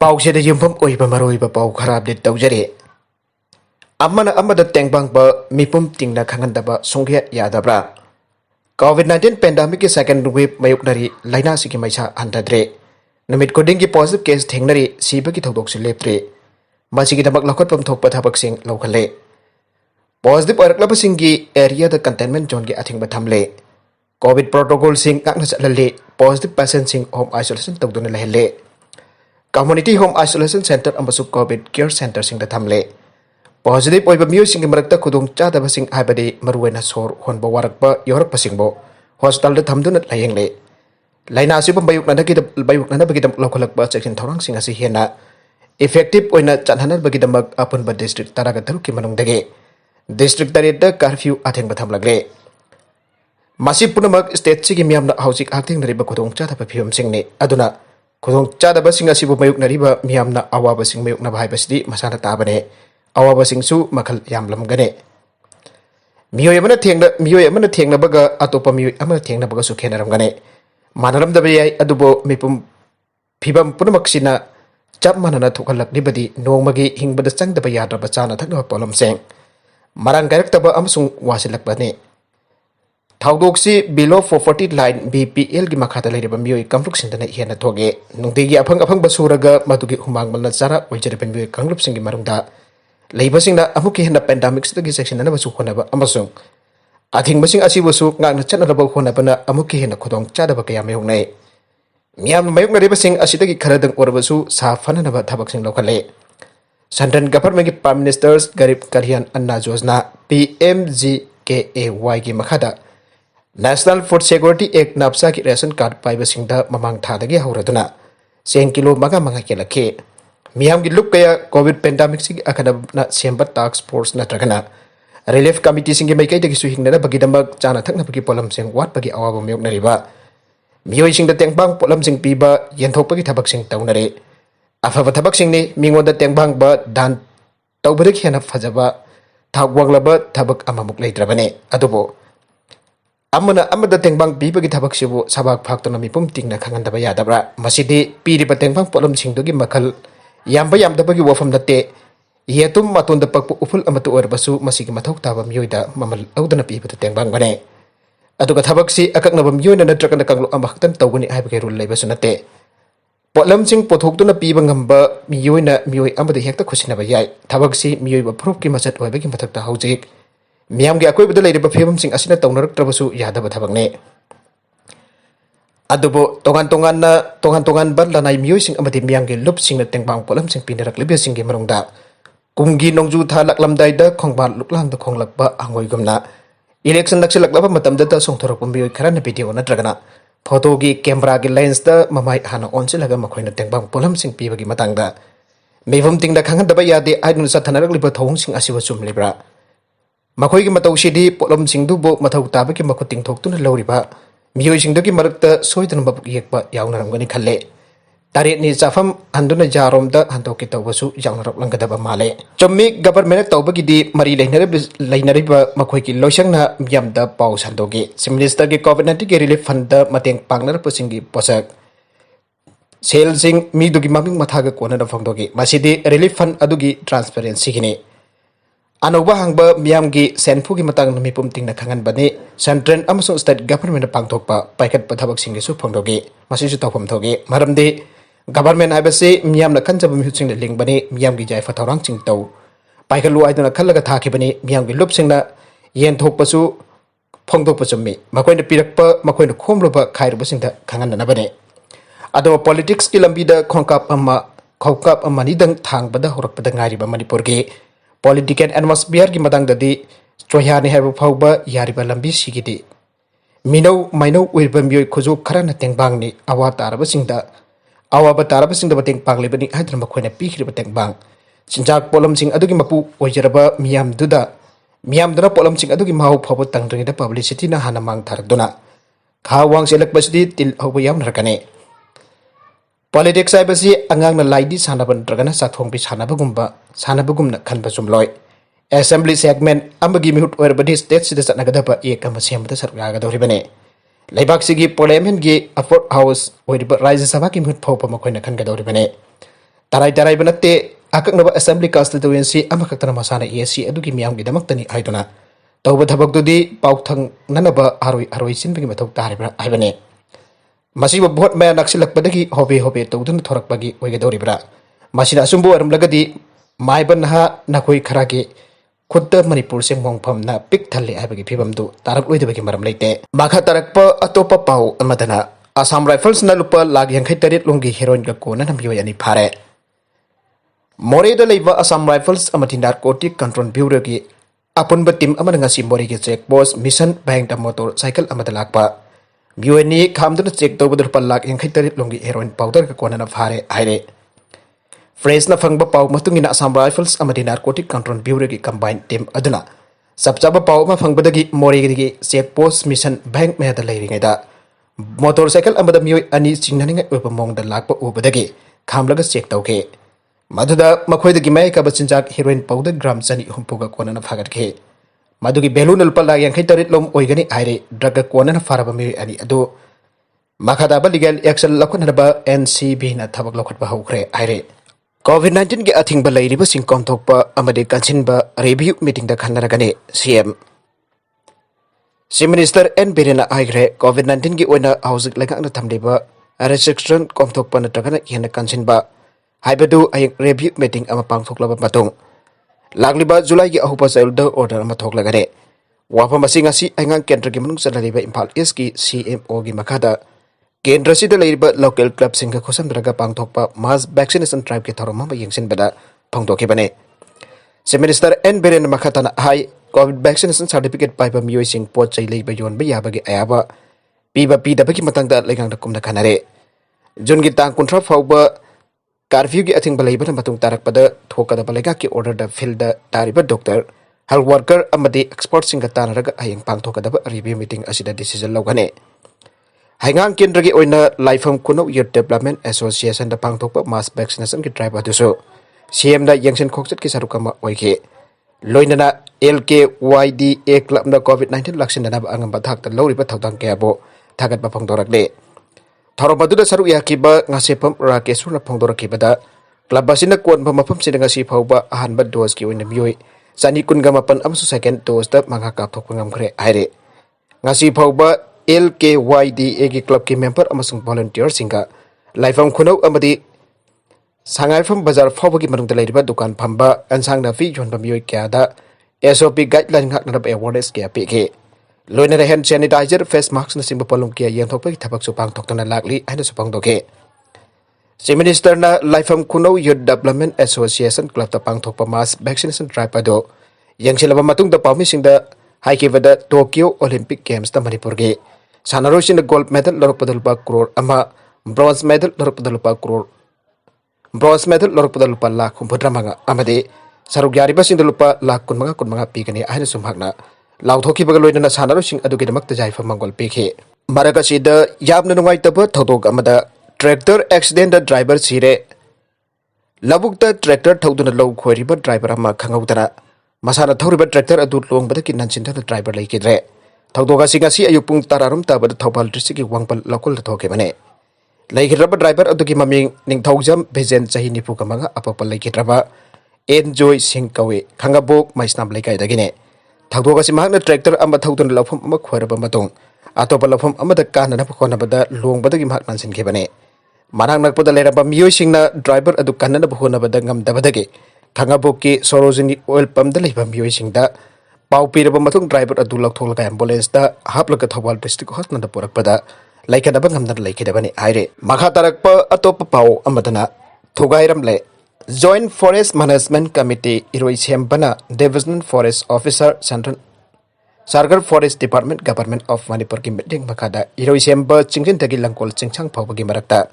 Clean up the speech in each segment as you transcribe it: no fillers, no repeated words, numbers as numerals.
Pauseda Yumpum Oiba Maroiba Pau Kharab de Dojere Amana Amada Tangbangba Mipum Tingna Khnghndaba sukya yadbra COVID-19 pandemic second wave mayuknari laina sikimaisa handadre namit kodingi positive case thengnari sibagi thodokse leptre masigi damak lakhotpam thokpa thabaksing laukhale positive oraklabasinggi area the containment zone gi athingba thamle COVID protocol sing ngakna chatlale positive patient sing home isolation tawduna lahele community home isolation center amasu COVID care center sing da thamle positive oiba mioi sing marakta khudung chadaba sing haibadi maruena sor honba warakpa yorakpa singbo hospital da thamduna layengle laina asiba bayukna bagi dam lokhalakpa section thorang sing asi hena effective oina chanhanar bagi damak Apunba district taraga taruki manungdage district tarida curfew athengba thamlagle masi punamak state sigi miyamna housing acting nariba khudung chadaba phim singni aduna khudung chadaba sing asibu mayukna riba miyamna awaba sing mayukna bhaibasidi masana tabane awaba singsu makhal yamlam gane mioi amana thengna baga atopa mioi amana thengna baga su khenaram gane manaram da bayai adubo mipum phibam punamaksina chap manana thokalak libadi nongmagi hingbada changdaba yadraba chana thakna polom seng marang kairak amsung wasilak bane thaudoksi below 440 line BPL gi makhata leiriba mioi kamruk sindana hena thoge nungdigi afang basuraga madugi humang malna chara oijere mioi kangrup singi marungda Leibasingda amuki hena pandemic stagi section na basu khonaba amasung Athingba sing asibusu ngakna chanaraba khonabana amuki hena khodong chadaba kaya mayungnai miyam mayukna rebasing asidagi kharadang orbasu sa fananaba thabak sing lokhale Central Government ki Prime Minister's Garib Kalyan Anna Yojana PMGKAY gi makhada National Food Security Act napsa ki ration card paibasingda mamang thadagi hauraduna seng kilo maga kelakhe Miyam gi look kaya COVID pandemic sing akadabna semba task force na tragana relief committee sing mai kai dagi su hingna bagi damak chana thakna bagi polam sing wat bagi awaba miyok na riba mioi sing da tengbang polam sing piba yenthok bagi thabak sing taunare afaba thabak sing ni mingo da tengbang ba dan tawbari khena fajaba thagwanglaba thabak amamuk leitrabane adubo amada tengbang piba gi thabak sibu sabak phaktona mipum tingna khnghndaba yadbra masidi piriba tengbang polam sing dogi makhal Yamba bagi wafam nate yetum matun da pakpu uful amatu orbasu masigi mathok taba mioida mamal audana pi bata tengbang bane aduga thabak si akakna bam yoina natrakana kanglo amaktan tawgani haibage rule leibasu nate potlam sing pothoktuna pi bangamba mioi amada hekta khusina ba yai thabak si mioi ba proof ki masat oibagi mathakta haujik miyam gi akoi bada leiriba phebam sing asina tawnarak trabasu yadaba thabakne Adubo tongan ban lanai mioi sing amati miyang gi lup sing na tengbang polam sing pinarak libya sing gi marungda kumgi nongju tha laklamdai da khongba luklang da khonglakba angoi gumna election naksilakba matam da songthorak mioi kharana video natragana photo gi camera gi lens da mamai hana onsilaga makhoina tengbang polam sing piba gi matangda mevum tingda khanghndaba yade aidun sa thanarak liba thong sing asiwa chum libra makhoi gi matau sidi polam sing du bo mathau taba gi makhuting thoktuna loriba Mioi sing dogi marakta soidan babuk yekba yaunarangani khalle taret ni chafam handuna jarom da hantoki tawbasu yaunarap langgadaba male chommi government tawbagi di mari leinariba makhoi ki loisangna miyamda pau sandogi minister ki COVID-19 ki relief fund da mateng pangnar pasingi posak sel sing mi dogi maming mathaga kona da phangdogi masidi relief fund adugi transparency gini Anoba hangba miyamgi senfu gi matang mipum tingna khnganbani central amasung state government pangthokpa paikat pathabak singi su phangdogi masisu tawpham thogi maramde government haibase miyamna khanjaba mihusing na lingbani miyamgi jai fathaurang ching taw paikalu aiduna khallaga thakibani miyamgi lupsingna yen thokpasu phangdokpa chummi makoina pirakpa makoina khomloba khairubasingda khanganna ado politics ki lambida khongkap amani dang thangbada horakpada ngariba Manipur gi Political atmosphere ki matang dadi choyani haibu phauba yariba lambi sigidi mainau uirba mioi khuju kharana tengbang ni awaba taraba singda bateng panglebani haidra makhoina pikriba tengbang sinjak polam sing adugi mapu oijaraba miyamduna polam sing adugi mau phabu tangdringi da publicity na hana mang tharduna khawang selak basdi til hobu yam rakane Politics ay basi angang na laidi sanaban dragana sathongbi sanabagumna khanba sumloi assembly segment ambagi mihut orbadi state sida satnagadaba ekama semda sarga gadoribane leibak sigi parliament gi afford house oiba rise sabha ki mihut phawpa makhoina khangadoribane tarai tarai banate akaknaba assembly constituency amakatana masana ESC adugi miyamgidamaktani haiduna tawba thabakdudi pauthang nanaba aroi sinbagi mathok taribra haibane masiba vote maya naksilakpadagi hobe hobe tawdun thorakpagi oigadoribra masina asumbu aramlagadi maiban ha nakoi kharage khudda manipur se mongpham na pik thalle haibagi phibamdu tarak loidabagi maram leite makha tarakpa atopa pau amadana Assam Rifles na Lupa Lakh Youkhre lomgi Heroen ka Konnana Mioi ani phare More da leiba Assam Rifles amati narcotic control bureau ki Apunba team amana ngasi More ki check post mission bank da motor cycle amada lakpa Mioi ni khamduna check to Lupa Lakh Youkhre lomgi Heroen powder ka Konnana phare aire Fresh na phangba paw matungina Assam Rifles amati narcotic control bureau ki combined team aduna sabchaba paw ma phangbadagi More ki check post mission bank me da leiringai da motorcycle amada Mioi ani chingnaninga oba mongda lakpa ubadagi khamlaga check tawke maduda makhoidagi mai ka bachinjak Heroen powder gram chani humpuga Konnana phagatke madugi belun Lupa Lakh Youkhre lom oigani aire drug Konnana faraba Mioi ani adu makadaba legal action lakunaba NCB na thabak lokhatba Youkhre aire COVID-19 ki Athingba Leiribasing Komthokpa amade knsinba review meeting da khngnaragani CM Minister CM Biren Youkhre COVID-19 ki oina hauzik lekakna thamliba restriction Komthokpa natragana hena knsinba haibadu ayek review meeting ama pangthoklaba matung lagliba July ki ahupa sailda order ama thoklagare wafa masing asi angang kendra ki manung sanaliba Imphal East ki CMO gi makada kendra sida leiba local club singha khosamdraga pangthokpa mass vaccination drive ki thoroma ba yengsinbada phangtokhi bane Minister CM Biren makhatana hai COVID vaccination certificate paiba Mioi sing pot chai leiba yon ba yabagi ayaba piba pidabagi matangda legang kumna khanare jungi tang kuntra fauba curfew ki Athingba leiba matung tarakpada thokada balega ki order da field da tariba doctor health worker amadi expert singa tanaraga ayeng pangthokada review meeting asida decision logane Hangang kendra ki oina Laifam Kuno Youth Development Association da pangthokpa mass vaccination ki drive aduso CM da yangsen khokchat ki sarukama oike loinana LKYDA club na COVID-19 vaccine na angamba thakta loriba thaudang kayabo thagat ba phangdorakle thorobadu da saru yakiba ngasepam rakesur na phangdorakibada club basina kon ba mapam sina ngasi phauba ahanba dose ki oina Mioi chani kunga mapan amsu second dose da manga kap thokpa ngamkhre aire ngasi phauba LKYDA ki club ki member amasung volunteer singa Laifam Khunau amadi Sangaifam Bazar Fawagi Manungda Leiriba Dukan Pamba Ansang Nafi Yonba Mioi Kyada SOP guideline Khngnarab awareness kya peke loina hand sanitizer face mask na simba palong kya yang thokpa thabak supang thoktana lakli aina supang doke Minister na Laifam Kuno Youth Development Association club ta pang thokpa mass vaccination drive ado yang silaba matung da pawmi singda haikibada Tokyo Olympic Games ta Manipur ge Sannarroisingna gold medal Lourkpa Lupa crore ama bronze medal Lourkpa Lupa crore Bronze medal Lourkpa Lupa Lakh humpudramanga amade Saruk yaribasingda Lupa Lakh kunmanga pigani ahina sumhakna Laothokkhre loinana Sannarroising adugidamakta jaifa mangol pekhe Maragasida yabna nungaitaba thodok amada tractor accident da driver sire labukta tractor thoduna low khoiriba driver ama khangaudana masana thoriba tractor adu longbada ki nansinda driver Leikhidre thodoga singasi ayupung tararum tabada Thopal district ki wangpal local thoke bane Leikhidre driver adugi maming ningthaujam bejen chahi nipu kamanga apapal Leikhidre enjoy singkawe khangabok maisnam leikai dagine thodoga simahna tractor ama thodun lafum ama khoraba matong atopa lafum amada kanana phona bada longbada gi mahak nansin khebane marang nakpada leraba Mioi singna driver adu kanana phona bada ngam dabadage khangabok ki Sarojini oil pump da leiba Mioi singda pau piraba matung driver adu laktholga ambulance da haplaga Thopal district hospital da porakpada laikadaba ngamdan Leikhidabani aire makha tarakpa atopa pau amadana thugaibiramle Joint Forest Management Committee Heroen bana Divisional Forest Officer Central Sargar Forest Department Government of Manipur ki meeting makada Heroen ba chingin tagi langkol chingchang phawbagi marakta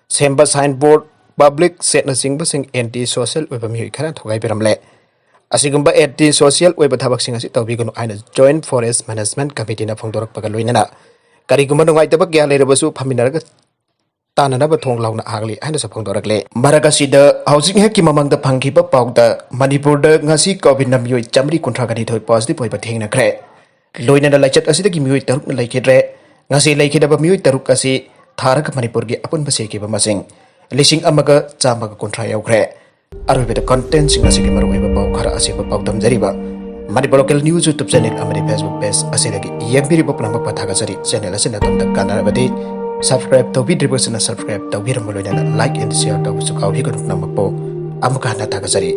semba signboard public setna singba sing anti social oiba Mioi khana thugaibiramle asigumba anti social oiba thabak sing asi tawbigunu aina Joint Forest Management Committee na phongdorak paga loinana karigumba nungaitaba kya leirabasu phaminaraga Tananaba thong launa agli aina sa phongdorakle Maragasida housing hekki mamangda phangkiba pawda Manipur da Ngasi COVID na Mioi chamri kuntragani thoi positive oiba thengnakhre loinana laichat asida ki Mioi taruk na Leikhidre ngasi Leikhidaba Mioi taruk asi tharak Manipur gi apunba sekiba masing लिसिंग अमगा चामगा कुंथ्रा यौखरे अरुबेद content सिंग असिगे मरुइबा पाउ खरा असिबा पाउ दमजरिबा Manipur local news YouTube channel amadi Facebook page asidagi yembiriba pulangba pathagajari channel asina tomda kanarabadi subscribe tawbidribasina subscribe tawbiramle like and share tawsu kawhi kanuk nampo amka hana thagajari